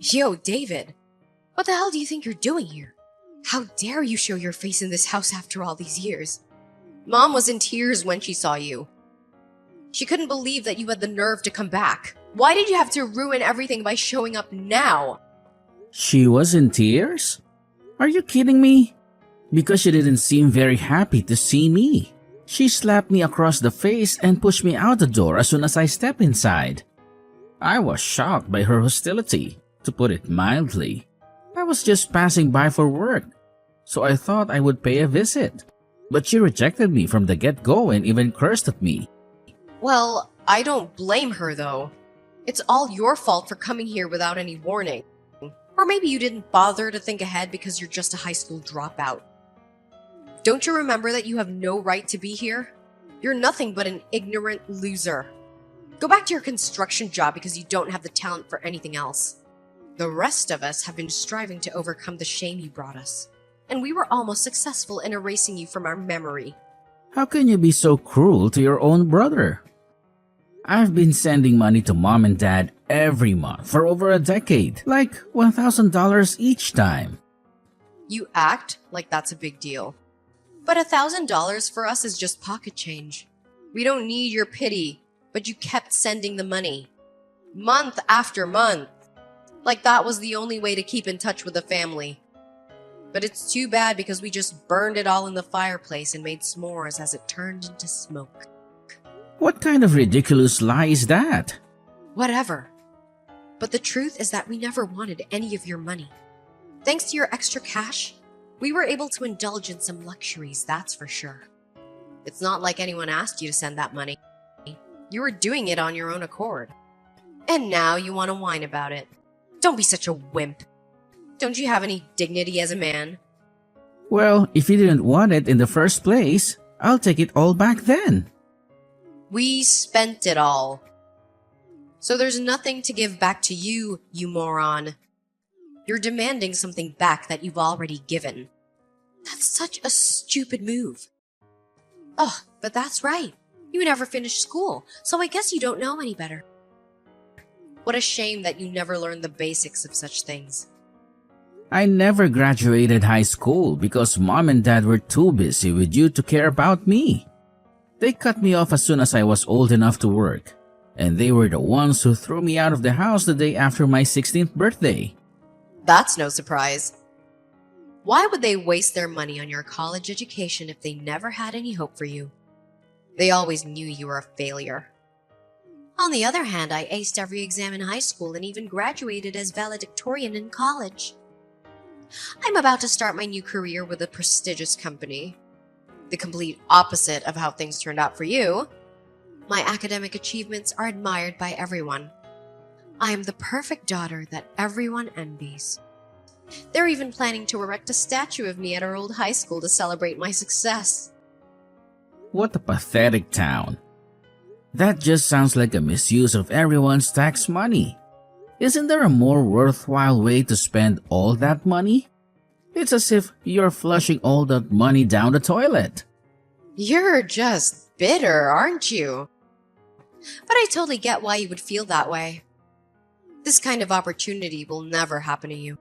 Yo, David, what the hell do you think you're doing here? How dare you show your face in this house after all these years? Mom was in tears when she saw you. She couldn't believe that you had the nerve to come back. Why did you have to ruin everything by showing up now? She was in tears? Are you kidding me? Because she didn't seem very happy to see me. She slapped me across the face and pushed me out the door as soon as I stepped inside. I was shocked by her hostility, to put it mildly. I was just passing by for work, so I thought I would pay a visit. But she rejected me from the get-go and even cursed at me. Well, I don't blame her though. It's all your fault for coming here without any warning. Or maybe you didn't bother to think ahead because you're just a high school dropout. Don't you remember that you have no right to be here? You're nothing but an ignorant loser. Go back to your construction job because you don't have the talent for anything else. The rest of us have been striving to overcome the shame you brought us, and we were almost successful in erasing you from our memory. How can you be so cruel to your own brother? I've been sending money to mom and dad every month for over a decade, like $1,000 each time. You act like that's a big deal. But $1,000 for us is just pocket change. We don't need your pity, but you kept sending the money. Month after month. Like that was the only way to keep in touch with the family. But it's too bad because we just burned it all in the fireplace and made s'mores as it turned into smoke. What kind of ridiculous lie is that? Whatever. But the truth is that we never wanted any of your money. Thanks to your extra cash, we were able to indulge in some luxuries, that's for sure. It's not like anyone asked you to send that money. You were doing it on your own accord. And now you want to whine about it. Don't be such a wimp. Don't you have any dignity as a man? Well, if you didn't want it in the first place, I'll take it all back then. We spent it all. So there's nothing to give back to you, you moron. You're demanding something back that you've already given. That's such a stupid move. Oh, but that's right. You never finished school, so I guess you don't know any better. What a shame that you never learned the basics of such things. I never graduated high school because mom and dad were too busy with you to care about me. They cut me off as soon as I was old enough to work, and they were the ones who threw me out of the house the day after my 16th birthday. That's no surprise. Why would they waste their money on your college education if they never had any hope for you? They always knew you were a failure. On the other hand, I aced every exam in high school and even graduated as valedictorian in college. I'm about to start my new career with a prestigious company. The complete opposite of how things turned out for you. My academic achievements are admired by everyone. I am the perfect daughter that everyone envies. They're even planning to erect a statue of me at our old high school to celebrate my success. What a pathetic town. That just sounds like a misuse of everyone's tax money. Isn't there a more worthwhile way to spend all that money? It's as if you're flushing all that money down the toilet. You're just bitter, aren't you? But I totally get why you would feel that way. This kind of opportunity will never happen to you.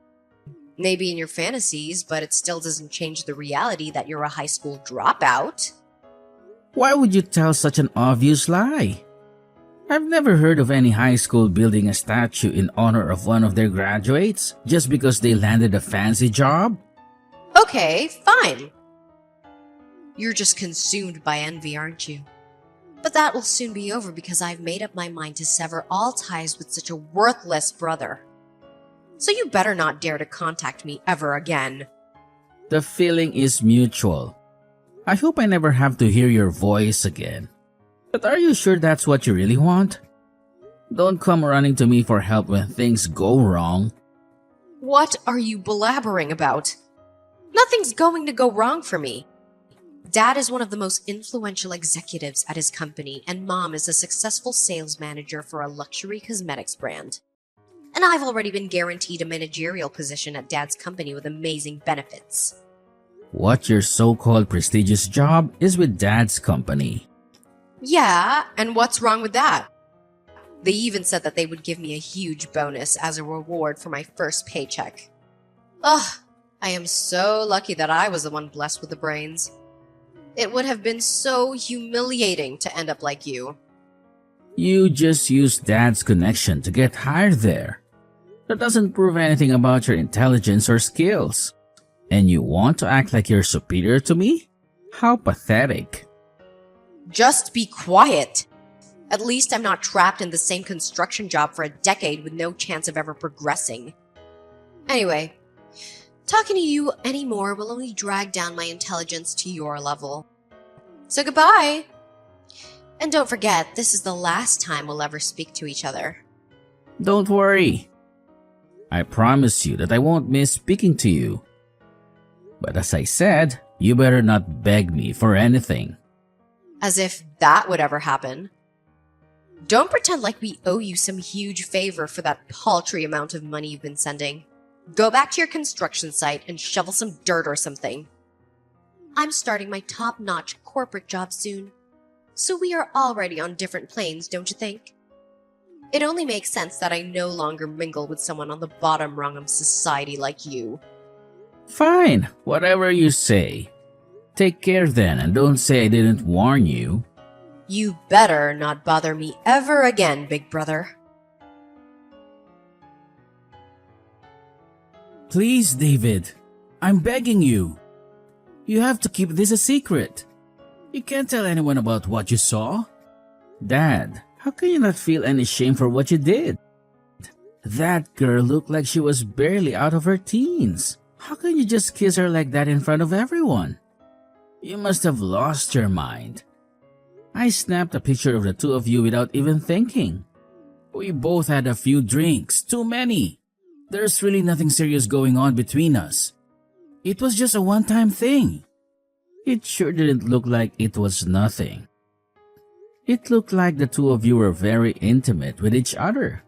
Maybe in your fantasies, but it still doesn't change the reality that you're a high school dropout. Why would you tell such an obvious lie? I've never heard of any high school building a statue in honor of one of their graduates just because they landed a fancy job. Okay, fine. You're just consumed by envy, aren't you? But that will soon be over because I've made up my mind to sever all ties with such a worthless brother. So you better not dare to contact me ever again. The feeling is mutual. I hope I never have to hear your voice again. But are you sure that's what you really want? Don't come running to me for help when things go wrong. What are you blabbering about? Nothing's going to go wrong for me. Dad is one of the most influential executives at his company, and Mom is a successful sales manager for a luxury cosmetics brand. And I've already been guaranteed a managerial position at Dad's company with amazing benefits. What your so-called prestigious job is with Dad's company. Yeah, and what's wrong with that? They even said that they would give me a huge bonus as a reward for my first paycheck. Ugh, I am so lucky that I was the one blessed with the brains. It would have been so humiliating to end up like you. You just used Dad's connection to get hired there. That doesn't prove anything about your intelligence or skills. And you want to act like you're superior to me? How pathetic. Just be quiet. At least I'm not trapped in the same construction job for a decade with no chance of ever progressing. Anyway, talking to you anymore will only drag down my intelligence to your level. So goodbye! And don't forget, this is the last time we'll ever speak to each other. Don't worry. I promise you that I won't miss speaking to you. But as I said, you better not beg me for anything. As if that would ever happen. Don't pretend like we owe you some huge favor for that paltry amount of money you've been sending. Go back to your construction site and shovel some dirt or something. I'm starting my top-notch corporate job soon. So we are already on different planes, don't you think? It only makes sense that I no longer mingle with someone on the bottom rung of society like you. Fine, whatever you say. Take care then, and don't say I didn't warn you. You better not bother me ever again, big brother. Please, David. I'm begging you. You have to keep this a secret. You can't tell anyone about what you saw. Dad, how can you not feel any shame for what you did? That girl looked like she was barely out of her teens. How can you just kiss her like that in front of everyone? You must have lost your mind. I snapped a picture of the two of you without even thinking. We both had a few drinks, too many. There's really nothing serious going on between us. It was just a one-time thing. It sure didn't look like it was nothing. It looked like the two of you were very intimate with each other.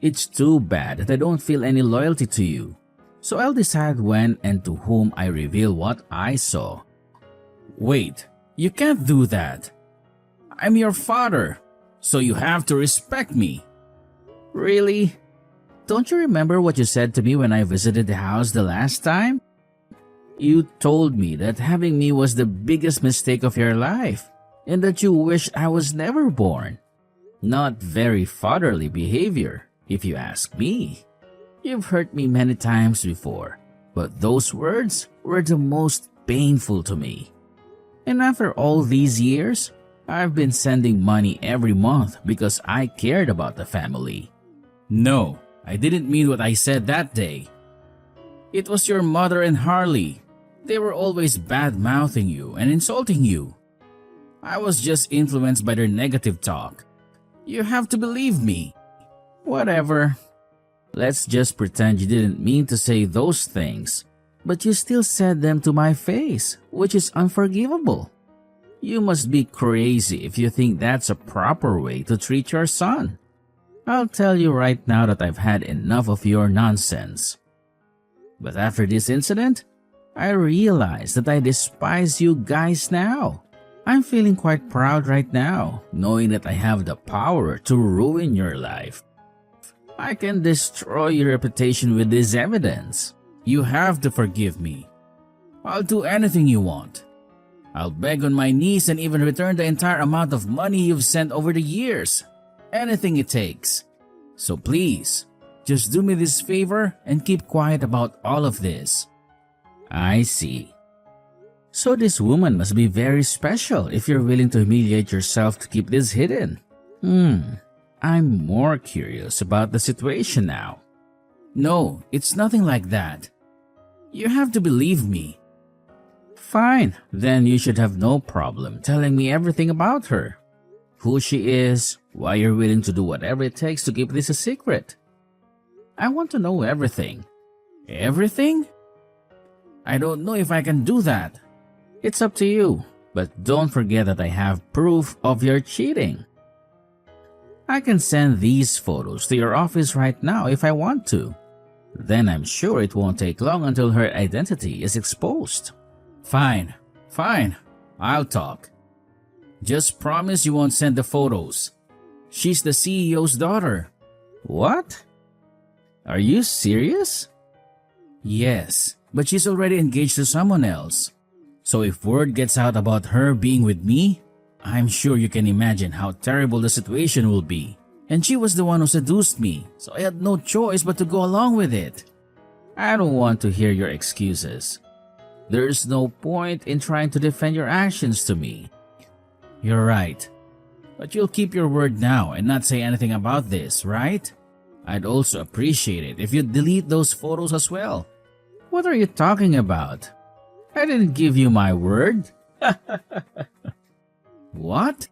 It's too bad that I don't feel any loyalty to you. So I'll decide when and to whom I reveal what I saw. Wait, you can't do that. I'm your father, so you have to respect me. Really? Don't you remember what you said to me when I visited the house the last time? You told me that having me was the biggest mistake of your life, and that you wished I was never born. Not very fatherly behavior, if you ask me. You've hurt me many times before, but those words were the most painful to me. And after all these years, I've been sending money every month because I cared about the family. No, I didn't mean what I said that day. It was your mother and Harley. They were always bad-mouthing you and insulting you. I was just influenced by their negative talk. You have to believe me. Whatever. Let's just pretend you didn't mean to say those things, but you still said them to my face, which is unforgivable. You must be crazy if you think that's a proper way to treat your son. I'll tell you right now that I've had enough of your nonsense. But after this incident, I realize that I despise you guys now. I'm feeling quite proud right now, knowing that I have the power to ruin your life. I can destroy your reputation with this evidence. You have to forgive me. I'll do anything you want. I'll beg on my knees and even return the entire amount of money you've sent over the years. Anything it takes. So please, just do me this favor and keep quiet about all of this. I see. So this woman must be very special if you're willing to humiliate yourself to keep this hidden. I'm more curious about the situation now. No, it's nothing like that. You have to believe me. Fine, then you should have no problem telling me everything about her. Who she is, why you're willing to do whatever it takes to keep this a secret. I want to know everything. Everything? I don't know if I can do that. It's up to you, but don't forget that I have proof of your cheating. I can send these photos to your office right now if I want to. Then I'm sure it won't take long until her identity is exposed. Fine, I'll talk. Just promise you won't send the photos. She's the CEO's daughter. What? Are you serious? Yes, but she's already engaged to someone else. So if word gets out about her being with me, I'm sure you can imagine how terrible the situation will be. And she was the one who seduced me, so I had no choice but to go along with it. I don't want to hear your excuses. There's no point in trying to defend your actions to me. You're right. But you'll keep your word now and not say anything about this, right? I'd also appreciate it if you'd delete those photos as well. What are you talking about? I didn't give you my word. What?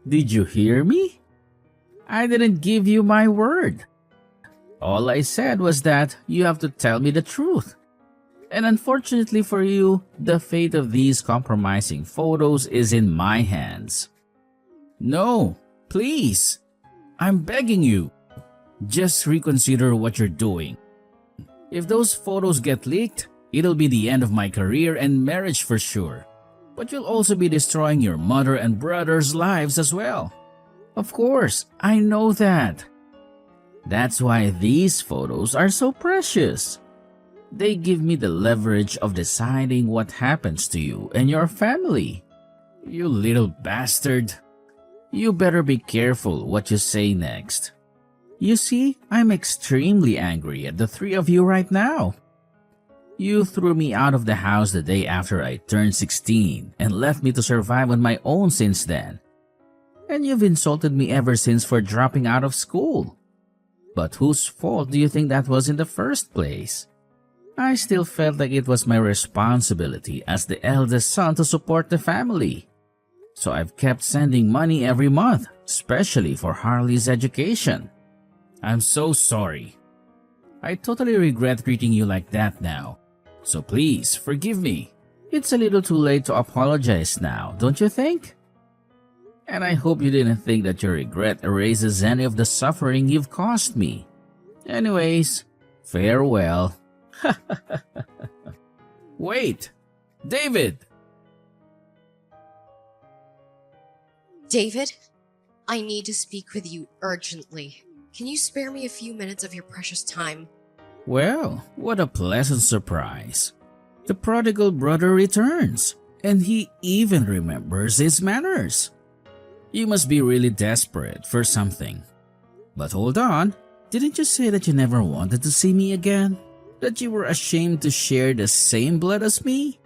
Did you hear me? I didn't give you my word. All I said was that you have to tell me the truth. And unfortunately for you, the fate of these compromising photos is in my hands. No, please. I'm begging you. Just reconsider what you're doing. If those photos get leaked, it'll be the end of my career and marriage for sure. But you'll also be destroying your mother and brother's lives as well. Of course, I know that. That's why these photos are so precious. They give me the leverage of deciding what happens to you and your family. You little bastard. You better be careful what you say next. You see, I'm extremely angry at the three of you right now. You threw me out of the house the day after I turned 16 and left me to survive on my own since then. And you've insulted me ever since for dropping out of school. But whose fault do you think that was in the first place? I still felt like it was my responsibility as the eldest son to support the family. So I've kept sending money every month, especially for Harley's education. I'm so sorry. I totally regret treating you like that now. So please, forgive me. It's a little too late to apologize now, don't you think? And I hope you didn't think that your regret erases any of the suffering you've caused me. Anyways, farewell. Wait! David! David, I need to speak with you urgently. Can you spare me a few minutes of your precious time? Well, what a pleasant surprise. The prodigal brother returns, and he even remembers his manners. You must be really desperate for something. But hold on, didn't you say that you never wanted to see me again? That you were ashamed to share the same blood as me?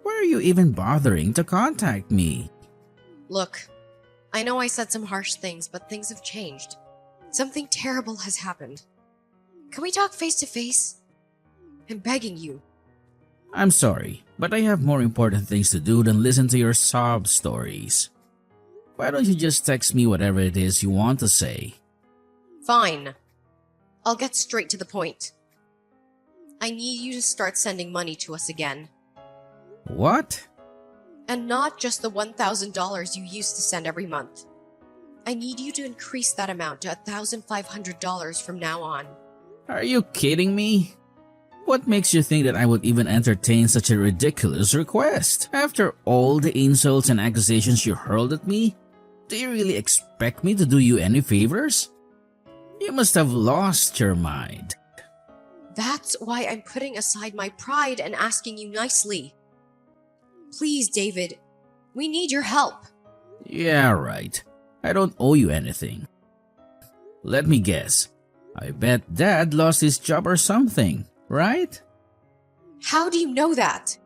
Why are you even bothering to contact me? Look, I know I said some harsh things, but things have changed. Something terrible has happened. Can we talk face to face? I'm begging you. I'm sorry, but I have more important things to do than listen to your sob stories. Why don't you just text me whatever it is you want to say? Fine. I'll get straight to the point. I need you to start sending money to us again. What? And not just the $1,000 you used to send every month. I need you to increase that amount to $1,500 from now on. Are you kidding me? What makes you think that I would even entertain such a ridiculous request? After all the insults and accusations you hurled at me, do you really expect me to do you any favors? You must have lost your mind. That's why I'm putting aside my pride and asking you nicely. Please, David, we need your help. Yeah, right. I don't owe you anything. Let me guess. I bet Dad lost his job or something, right? How do you know that?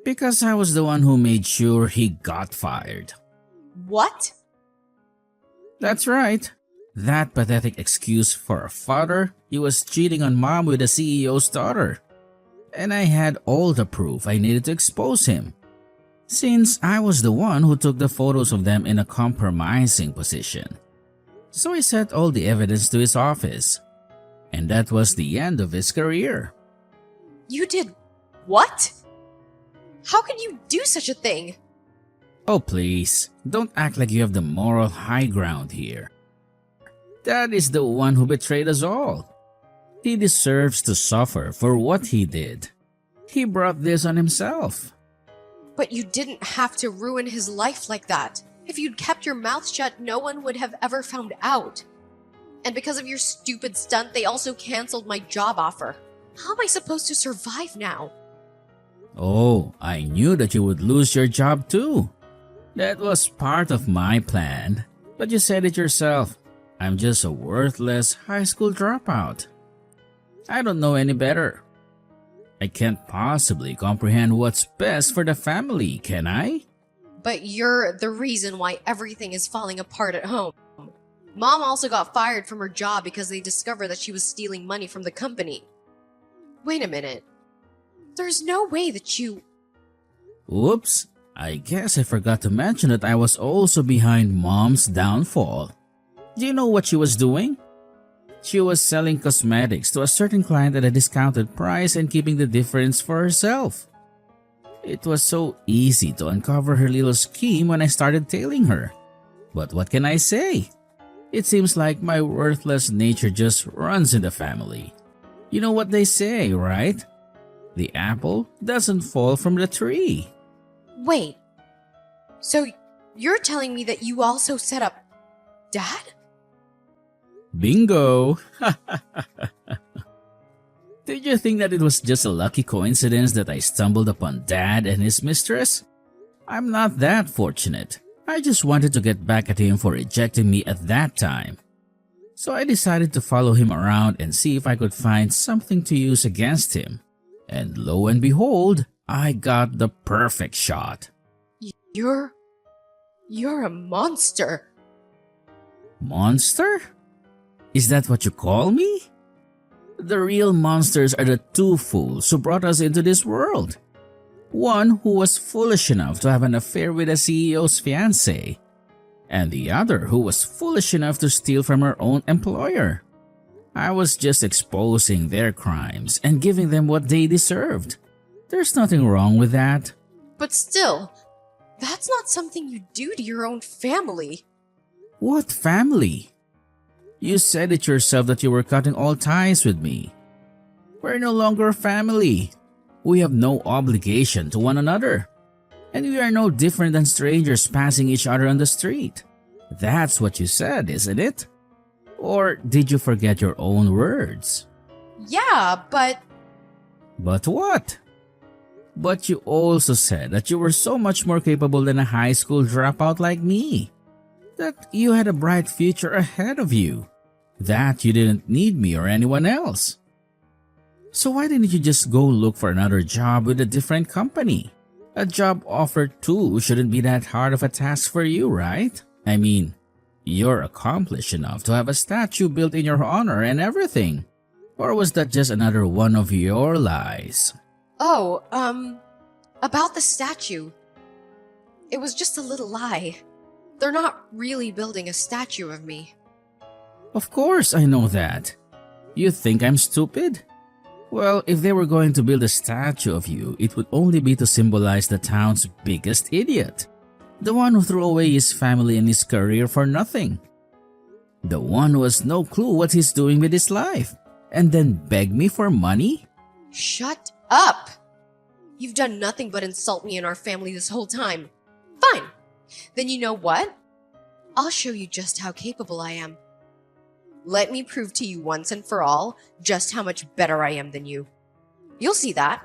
Because I was the one who made sure he got fired. What? That's right. That pathetic excuse for a father, he was cheating on Mom with the CEO's daughter. And I had all the proof I needed to expose him. Since I was the one who took the photos of them in a compromising position. So I sent all the evidence to his office. And that was the end of his career. You did what? How can you do such a thing? Oh please, don't act like you have the moral high ground here. Dad is the one who betrayed us all. He deserves to suffer for what he did. He brought this on himself. But you didn't have to ruin his life like that. If you'd kept your mouth shut, no one would have ever found out. And because of your stupid stunt, they also canceled my job offer. How am I supposed to survive now? Oh, I knew that you would lose your job too. That was part of my plan. But you said it yourself. I'm just a worthless high school dropout. I don't know any better. I can't possibly comprehend what's best for the family, can I? But you're the reason why everything is falling apart at home. Mom also got fired from her job because they discovered that she was stealing money from the company. Wait a minute. There's no way that you... Oops, I guess I forgot to mention that I was also behind Mom's downfall. Do you know what she was doing? She was selling cosmetics to a certain client at a discounted price and keeping the difference for herself. It was so easy to uncover her little scheme when I started tailing her. But what can I say? It seems like my worthless nature just runs in the family. You know what they say, right? The apple doesn't fall from the tree. Wait. So you're telling me that you also set up Dad? Bingo! Did you think that it was just a lucky coincidence that I stumbled upon Dad and his mistress? I'm not that fortunate. I just wanted to get back at him for rejecting me at that time. So I decided to follow him around and see if I could find something to use against him. And lo and behold, I got the perfect shot. You're a monster. Monster? Is that what you call me? The real monsters are the two fools who brought us into this world. One who was foolish enough to have an affair with a CEO's fiancée, and the other who was foolish enough to steal from her own employer. I was just exposing their crimes and giving them what they deserved. There's nothing wrong with that. But still, that's not something you do to your own family. What family? You said it yourself that you were cutting all ties with me. We're no longer a family. We have no obligation to one another. And we are no different than strangers passing each other on the street. That's what you said, isn't it? Or did you forget your own words? Yeah, but... But what? But you also said that you were so much more capable than a high school dropout like me. That you had a bright future ahead of you. That you didn't need me or anyone else. So why didn't you just go look for another job with a different company? A job offer too shouldn't be that hard of a task for you, right? I mean, you're accomplished enough to have a statue built in your honor and everything. Or was that just another one of your lies? Oh, about the statue. It was just a little lie. They're not really building a statue of me. Of course I know that. You think I'm stupid? Well, if they were going to build a statue of you, it would only be to symbolize the town's biggest idiot. The one who threw away his family and his career for nothing. The one who has no clue what he's doing with his life. And then beg me for money? Shut up! You've done nothing but insult me and our family this whole time. Fine. Then you know what? I'll show you just how capable I am. Let me prove to you once and for all just how much better I am than you. You'll see that.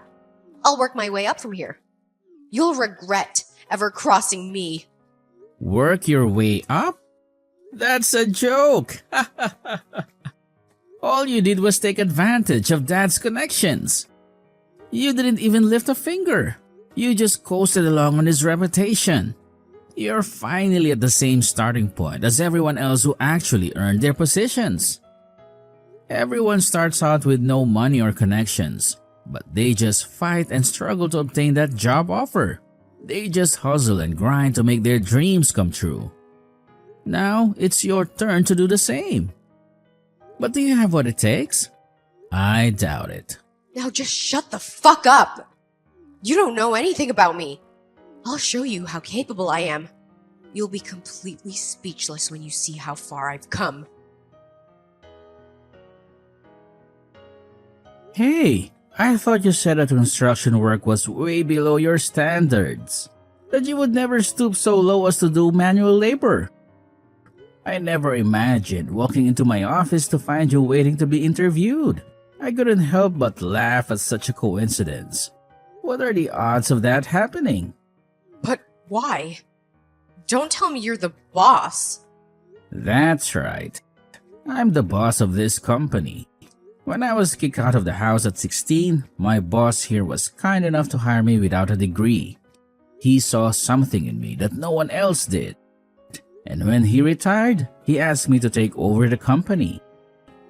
I'll work my way up from here. You'll regret ever crossing me. Work your way up? That's a joke! All you did was take advantage of Dad's connections. You didn't even lift a finger. You just coasted along on his reputation. You're finally at the same starting point as everyone else who actually earned their positions. Everyone starts out with no money or connections, but they just fight and struggle to obtain that job offer. They just hustle and grind to make their dreams come true. Now it's your turn to do the same. But do you have what it takes? I doubt it. Now just shut the fuck up! You don't know anything about me. I'll show you how capable I am. You'll be completely speechless when you see how far I've come. Hey, I thought you said that construction work was way below your standards. that you would never stoop so low as to do manual labor. I never imagined walking into my office to find you waiting to be interviewed. I couldn't help but laugh at such a coincidence. What are the odds of that happening? But why? Don't tell me you're the boss. That's right. I'm the boss of this company. When I was kicked out of the house at 16, my boss here was kind enough to hire me without a degree. He saw something in me that no one else did. And when he retired, he asked me to take over the company.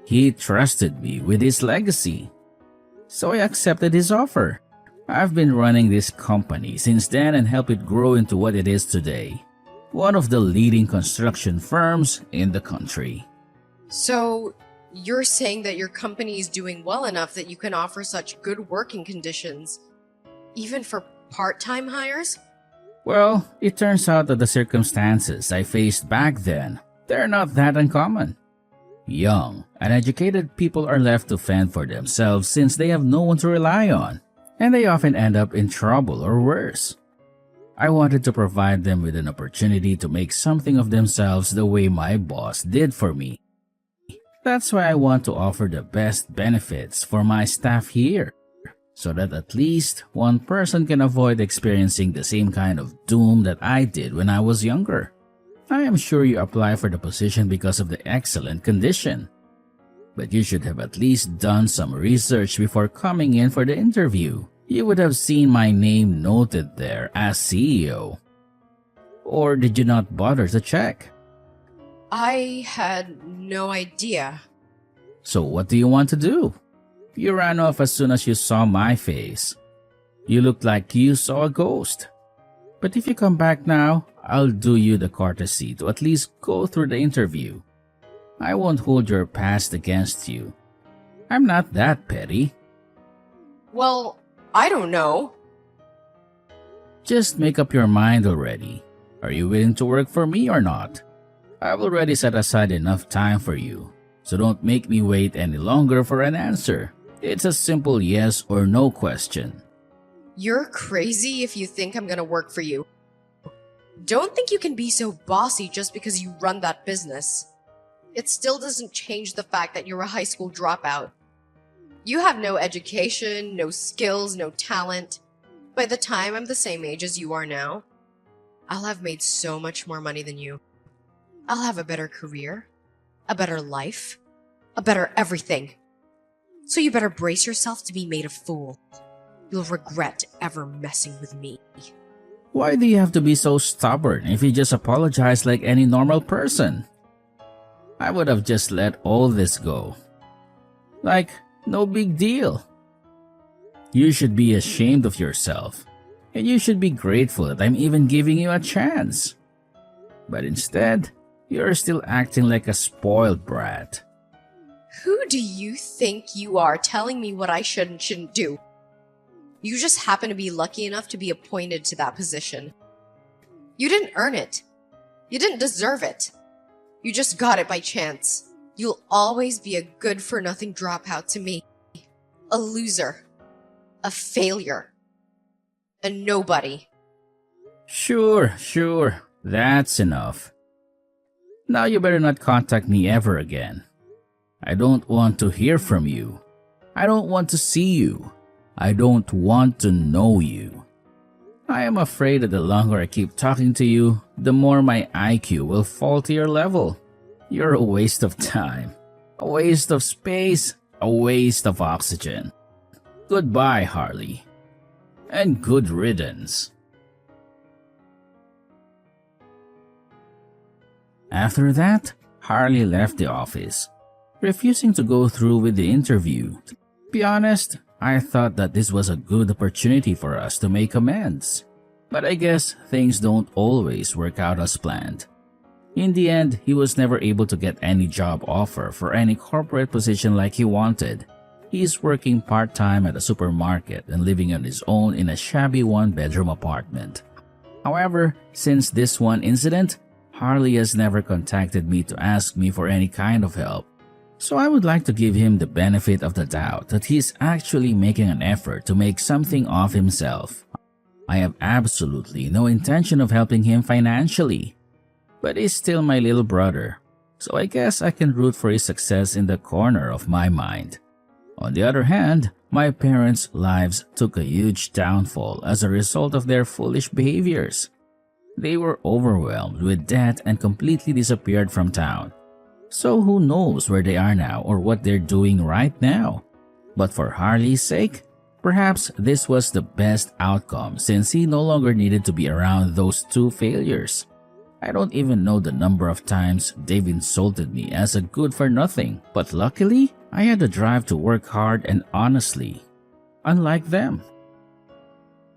He trusted me with his legacy. So I accepted his offer. I've been running this company since then and helped it grow into what it is today. One of the leading construction firms in the country. So, you're saying that your company is doing well enough that you can offer such good working conditions, even for part-time hires? Well, it turns out that the circumstances I faced back then, they're not that uncommon. Young, uneducated people are left to fend for themselves since they have no one to rely on, and they often end up in trouble or worse. I wanted to provide them with an opportunity to make something of themselves the way my boss did for me. That's why I want to offer the best benefits for my staff here, so that at least one person can avoid experiencing the same kind of doom that I did when I was younger. I am sure you apply for the position because of the excellent condition, but you should have at least done some research before coming in for the interview. You would have seen my name noted there as CEO. Or did you not bother to check? I had no idea. So what do you want to do? You ran off as soon as you saw my face. You looked like you saw a ghost. But if you come back now, I'll do you the courtesy to at least go through the interview. I won't hold your past against you. I'm not that petty. Well, I don't know. Just make up your mind already. Are you willing to work for me or not? I've already set aside enough time for you, so don't make me wait any longer for an answer. It's a simple yes or no question. You're crazy if you think I'm gonna work for you. Don't think you can be so bossy just because you run that business. It still doesn't change the fact that you're a high school dropout. You have no education, no skills, no talent. By the time I'm the same age as you are now, I'll have made so much more money than you. I'll have a better career, a better life, a better everything. So you better brace yourself to be made a fool. You'll regret ever messing with me. Why do you have to be so stubborn if you just apologize like any normal person? I would have just let all this go. Like, no big deal. You should be ashamed of yourself, and you should be grateful that I'm even giving you a chance. But instead, you're still acting like a spoiled brat. Who do you think you are telling me what I should and shouldn't do? You just happen to be lucky enough to be appointed to that position. You didn't earn it. You didn't deserve it. You just got it by chance. You'll always be a good-for-nothing dropout to me. A loser. A failure. A nobody. Sure. That's enough. Now you better not contact me ever again. I don't want to hear from you. I don't want to see you. I don't want to know you. I am afraid that the longer I keep talking to you, the more my IQ will fall to your level. You're a waste of time, a waste of space, a waste of oxygen. Goodbye, Harley. And good riddance. After that, Harley left the office, refusing to go through with the interview. To be honest, I thought that this was a good opportunity for us to make amends. But I guess things don't always work out as planned. In the end, he was never able to get any job offer for any corporate position like he wanted. He's working part-time at a supermarket and living on his own in a shabby one-bedroom apartment. However, since this one incident, Harley has never contacted me to ask me for any kind of help. So I would like to give him the benefit of the doubt that he's actually making an effort to make something of himself. I have absolutely no intention of helping him financially. But he's still my little brother, so I guess I can root for his success in the corner of my mind. On the other hand, my parents' lives took a huge downfall as a result of their foolish behaviors. They were overwhelmed with debt and completely disappeared from town. So who knows where they are now or what they're doing right now? But for Harley's sake, perhaps this was the best outcome since he no longer needed to be around those two failures. I don't even know the number of times they've insulted me as a good for nothing, but luckily, I had the drive to work hard and honestly, unlike them.